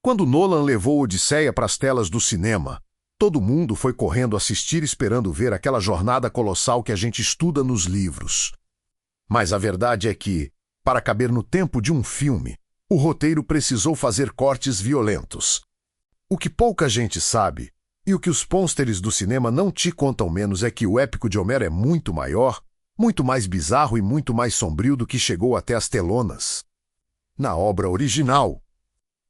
Quando Nolan levou Odisseia para as telas do cinema, todo mundo foi correndo assistir esperando ver aquela jornada colossal que a gente estuda nos livros. Mas a verdade é que, para caber no tempo de um filme, o roteiro precisou fazer cortes violentos. O que pouca gente sabe, e o que os pôsteres do cinema não te contam menos, é que o épico de Homero é muito maior, muito mais bizarro e muito mais sombrio do que chegou até as telonas. Na obra original,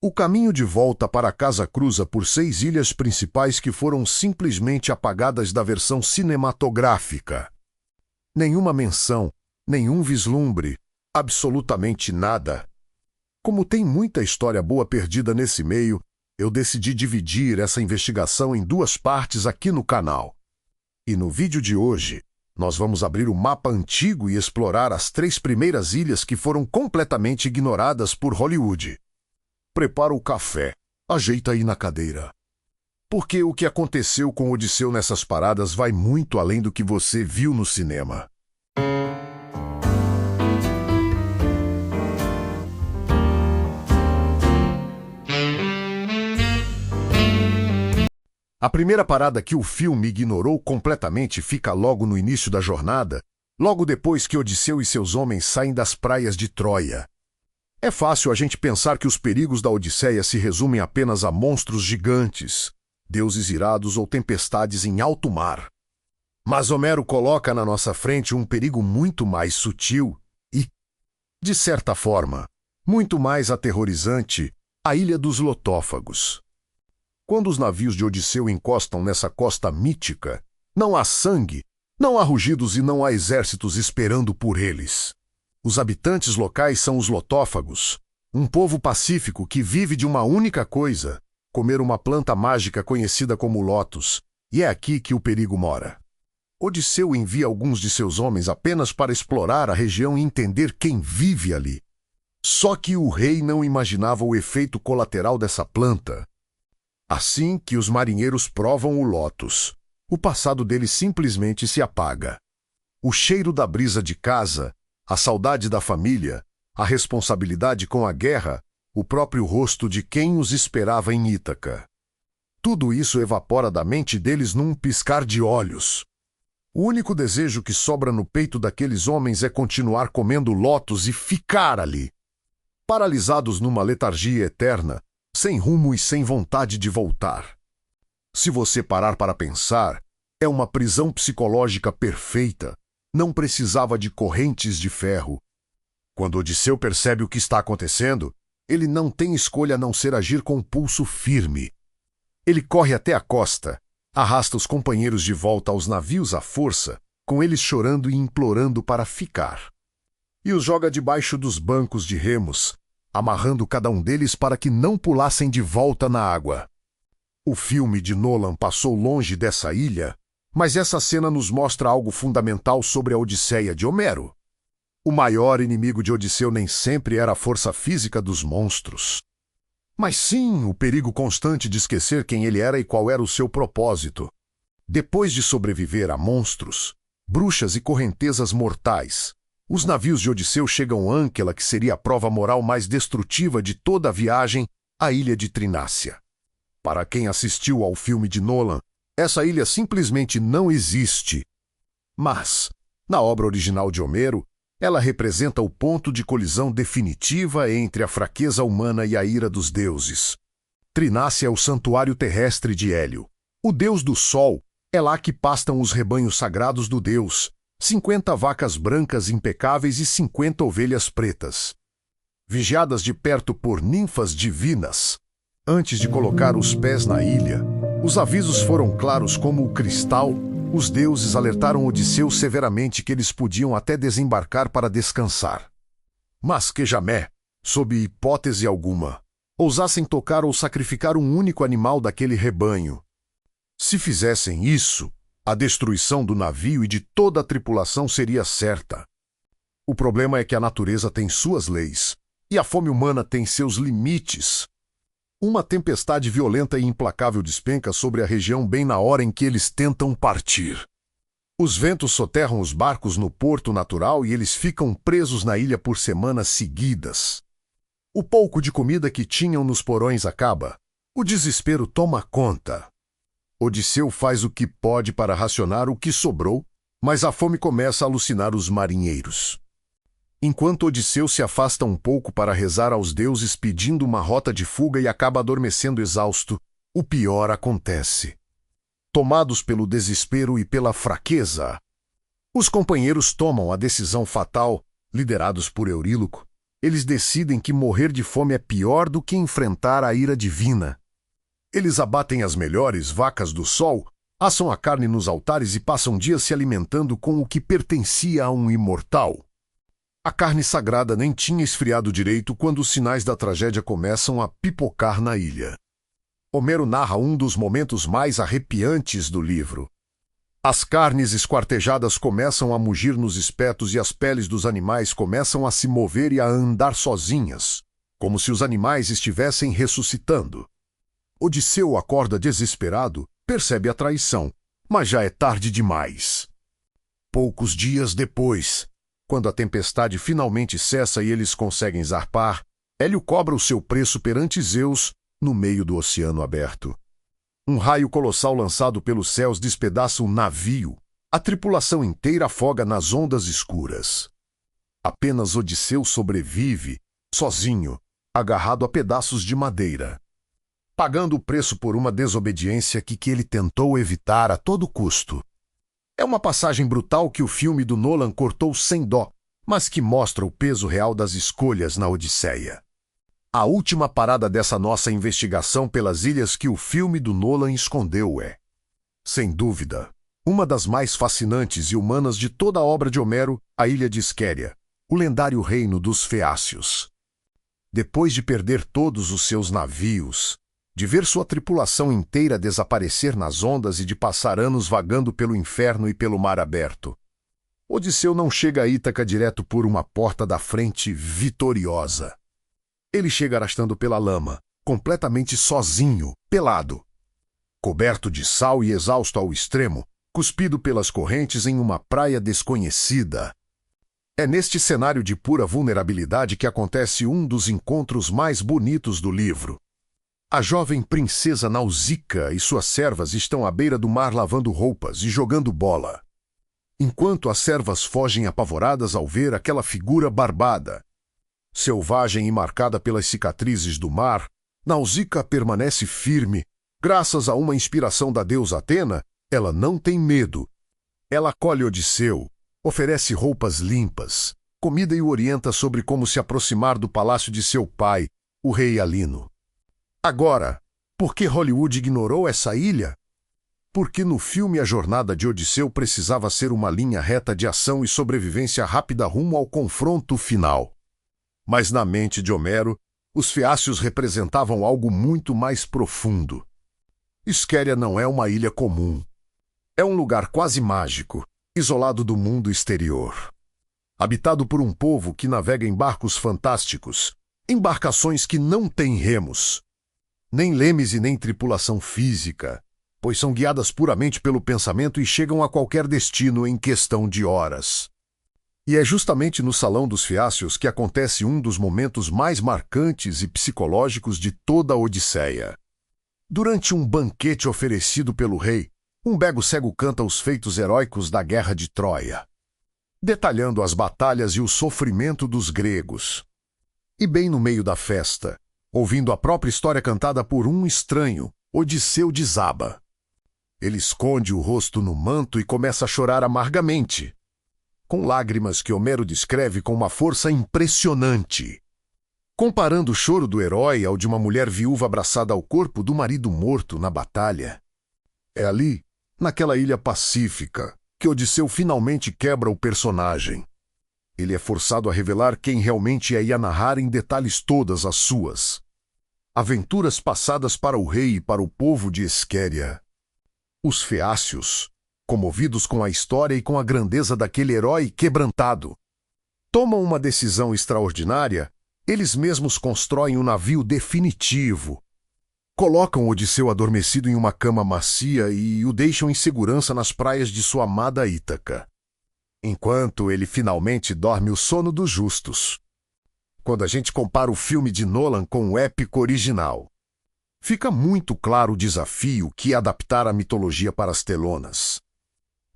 o caminho de volta para casa cruza por 6 ilhas principais que foram simplesmente apagadas da versão cinematográfica. Nenhuma menção, nenhum vislumbre, absolutamente nada. Como tem muita história boa perdida nesse meio, eu decidi dividir essa investigação em 2 partes aqui no canal. E no vídeo de hoje, nós vamos abrir o mapa antigo e explorar as 3 primeiras ilhas que foram completamente ignoradas por Hollywood. Prepara o café, ajeita aí na cadeira. Porque o que aconteceu com Odisseu nessas paradas vai muito além do que você viu no cinema. A primeira parada que o filme ignorou completamente fica logo no início da jornada, logo depois que Odisseu e seus homens saem das praias de Troia. É fácil a gente pensar que os perigos da Odisseia se resumem apenas a monstros gigantes, deuses irados ou tempestades em alto mar. Mas Homero coloca na nossa frente um perigo muito mais sutil e, de certa forma, muito mais aterrorizante, a Ilha dos Lotófagos. Quando os navios de Odisseu encostam nessa costa mítica, não há sangue, não há rugidos e não há exércitos esperando por eles. Os habitantes locais são os lotófagos, um povo pacífico que vive de uma única coisa, comer uma planta mágica conhecida como lótus, e é aqui que o perigo mora. Odisseu envia alguns de seus homens apenas para explorar a região e entender quem vive ali. Só que o rei não imaginava o efeito colateral dessa planta. Assim que os marinheiros provam o lótus, o passado deles simplesmente se apaga. O cheiro da brisa de casa, a saudade da família, a responsabilidade com a guerra, o próprio rosto de quem os esperava em Ítaca. Tudo isso evapora da mente deles num piscar de olhos. O único desejo que sobra no peito daqueles homens é continuar comendo lótus e ficar ali. Paralisados numa letargia eterna, sem rumo e sem vontade de voltar. Se você parar para pensar, é uma prisão psicológica perfeita. Não precisava de correntes de ferro. Quando Odisseu percebe o que está acontecendo, ele não tem escolha a não ser agir com pulso firme. Ele corre até a costa, arrasta os companheiros de volta aos navios à força, com eles chorando e implorando para ficar. E os joga debaixo dos bancos de remos, amarrando cada um deles para que não pulassem de volta na água. O filme de Nolan passou longe dessa ilha, mas essa cena nos mostra algo fundamental sobre a Odisseia de Homero. O maior inimigo de Odisseu nem sempre era a força física dos monstros, mas sim o perigo constante de esquecer quem ele era e qual era o seu propósito. Depois de sobreviver a monstros, bruxas e correntezas mortais, os navios de Odisseu chegam a Ânquela, que seria a prova moral mais destrutiva de toda a viagem, a ilha de Trinácia. Para quem assistiu ao filme de Nolan, essa ilha simplesmente não existe. Mas, na obra original de Homero, ela representa o ponto de colisão definitiva entre a fraqueza humana e a ira dos deuses. Trinácia é o santuário terrestre de Hélio. O deus do sol, é lá que pastam os rebanhos sagrados do deus, 50 vacas brancas impecáveis e 50 ovelhas pretas. Vigiadas de perto por ninfas divinas. Antes de colocar os pés na ilha, os avisos foram claros como o cristal. Os deuses alertaram Odisseu severamente que eles podiam até desembarcar para descansar. Mas que jamais, sob hipótese alguma, ousassem tocar ou sacrificar um único animal daquele rebanho. Se fizessem isso, a destruição do navio e de toda a tripulação seria certa. O problema é que a natureza tem suas leis, e a fome humana tem seus limites. Uma tempestade violenta e implacável despenca sobre a região bem na hora em que eles tentam partir. Os ventos soterram os barcos no porto natural e eles ficam presos na ilha por semanas seguidas. O pouco de comida que tinham nos porões acaba. O desespero toma conta. Odisseu faz o que pode para racionar o que sobrou, mas a fome começa a alucinar os marinheiros. Enquanto Odisseu se afasta um pouco para rezar aos deuses pedindo uma rota de fuga e acaba adormecendo exausto, o pior acontece. Tomados pelo desespero e pela fraqueza, os companheiros tomam a decisão fatal, liderados por Euríloco. Eles decidem que morrer de fome é pior do que enfrentar a ira divina. Eles abatem as melhores vacas do sol, assam a carne nos altares e passam dias se alimentando com o que pertencia a um imortal. A carne sagrada nem tinha esfriado direito quando os sinais da tragédia começam a pipocar na ilha. Homero narra um dos momentos mais arrepiantes do livro. As carnes esquartejadas começam a mugir nos espetos e as peles dos animais começam a se mover e a andar sozinhas, como se os animais estivessem ressuscitando. Odisseu acorda desesperado, percebe a traição, mas já é tarde demais. Poucos dias depois, quando a tempestade finalmente cessa e eles conseguem zarpar, Hélio cobra o seu preço perante Zeus no meio do oceano aberto. Um raio colossal lançado pelos céus despedaça o navio. A tripulação inteira afoga nas ondas escuras. Apenas Odisseu sobrevive, sozinho, agarrado a pedaços de madeira, pagando o preço por uma desobediência que ele tentou evitar a todo custo. É uma passagem brutal que o filme do Nolan cortou sem dó, mas que mostra o peso real das escolhas na Odisseia. A última parada dessa nossa investigação pelas ilhas que o filme do Nolan escondeu é, sem dúvida, uma das mais fascinantes e humanas de toda a obra de Homero, a ilha de Esquéria, o lendário reino dos Feácios. Depois de perder todos os seus navios, de ver sua tripulação inteira desaparecer nas ondas e de passar anos vagando pelo inferno e pelo mar aberto, Odisseu não chega a Ítaca direto por uma porta da frente vitoriosa. Ele chega arrastando pela lama, completamente sozinho, pelado, coberto de sal e exausto ao extremo, cuspido pelas correntes em uma praia desconhecida. É neste cenário de pura vulnerabilidade que acontece um dos encontros mais bonitos do livro. A jovem princesa Nausica e suas servas estão à beira do mar lavando roupas e jogando bola. Enquanto as servas fogem apavoradas ao ver aquela figura barbada, selvagem e marcada pelas cicatrizes do mar, Nausica permanece firme. Graças a uma inspiração da deusa Atena, ela não tem medo. Ela acolhe Odisseu, oferece roupas limpas, comida e o orienta sobre como se aproximar do palácio de seu pai, o rei Alino. Agora, por que Hollywood ignorou essa ilha? Porque no filme a jornada de Odisseu precisava ser uma linha reta de ação e sobrevivência rápida rumo ao confronto final. Mas na mente de Homero, os Feácios representavam algo muito mais profundo. Esquéria não é uma ilha comum. É um lugar quase mágico, isolado do mundo exterior. Habitado por um povo que navega em barcos fantásticos, embarcações que não têm remos, nem lemes e nem tripulação física, pois são guiadas puramente pelo pensamento e chegam a qualquer destino em questão de horas. E é justamente no Salão dos Feácios que acontece um dos momentos mais marcantes e psicológicos de toda a Odisseia. Durante um banquete oferecido pelo rei, um bego cego canta os feitos heróicos da guerra de Troia, detalhando as batalhas e o sofrimento dos gregos. E bem no meio da festa, ouvindo a própria história cantada por um estranho, Odisseu desaba. Ele esconde o rosto no manto e começa a chorar amargamente, com lágrimas que Homero descreve com uma força impressionante, comparando o choro do herói ao de uma mulher viúva abraçada ao corpo do marido morto na batalha. É ali, naquela ilha pacífica, que Odisseu finalmente quebra o personagem. Ele é forçado a revelar quem realmente é e a narrar em detalhes todas as suas aventuras passadas para o rei e para o povo de Esquéria. Os Feácios, comovidos com a história e com a grandeza daquele herói quebrantado, tomam uma decisão extraordinária. Eles mesmos constroem um navio definitivo, colocam Odisseu adormecido em uma cama macia e o deixam em segurança nas praias de sua amada Ítaca, enquanto ele finalmente dorme o sono dos justos. quando a gente compara o filme de Nolan com o épico original. Fica muito claro o desafio que é adaptar a mitologia para as telonas.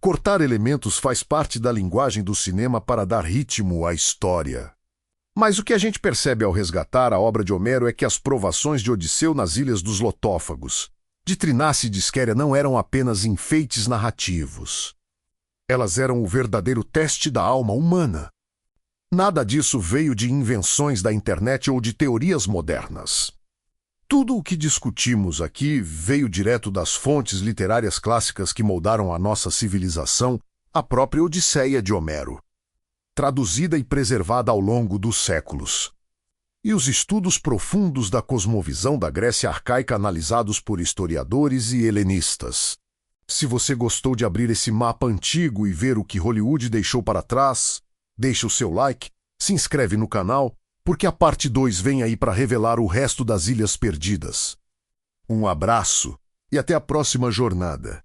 Cortar elementos faz parte da linguagem do cinema para dar ritmo à história. Mas o que a gente percebe ao resgatar a obra de Homero é que as provações de Odisseu nas Ilhas dos Lotófagos, de Trinace e de Esquéria, não eram apenas enfeites narrativos. Elas eram o verdadeiro teste da alma humana. Nada disso veio de invenções da internet ou de teorias modernas. Tudo o que discutimos aqui veio direto das fontes literárias clássicas que moldaram a nossa civilização, a própria Odisseia de Homero, traduzida e preservada ao longo dos séculos. E os estudos profundos da cosmovisão da Grécia arcaica analisados por historiadores e helenistas. Se você gostou de abrir esse mapa antigo e ver o que Hollywood deixou para trás, deixa o seu like, se inscreve no canal, porque a parte 2 vem aí para revelar o resto das Ilhas Perdidas. Um abraço e até a próxima jornada.